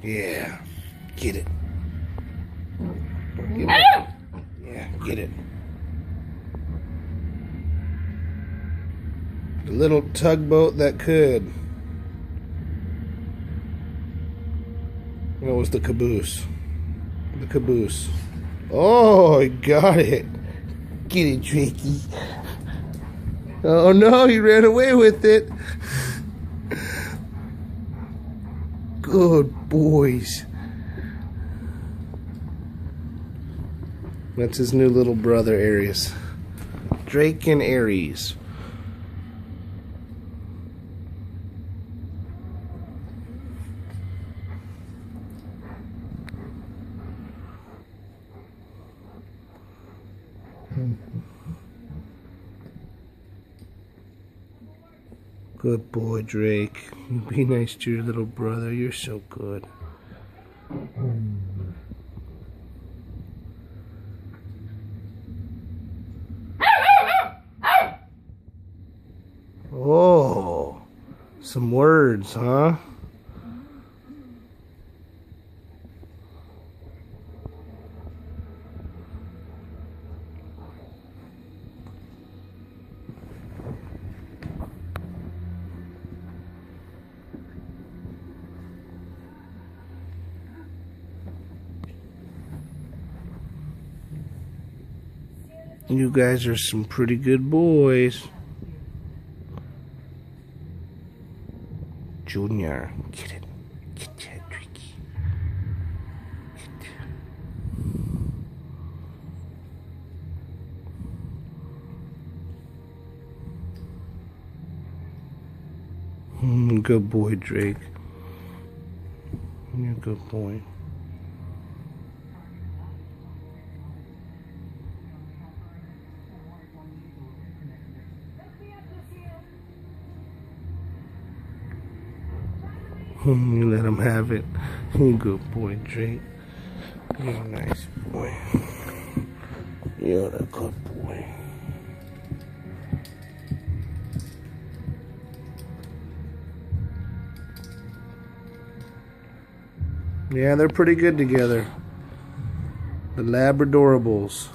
Yeah. Get it. Get it. Yeah, get it. The little tugboat that could. What was the caboose? The caboose. Oh, he got it. Get it, Drakey. Oh no, he ran away with it. Good boys. That's his new little brother, Aries. Drake and Aries. Good boy, Drake. Be nice to your little brother. You're so good. Oh, some words, huh? You guys are some pretty good boys. Junior, get it. Get that, Tricky. Good boy, Drake. You're a good boy. You let him have it. You're a good boy, Drake. You're a nice boy. You're a good boy. Yeah, they're pretty good together. The Labradorables.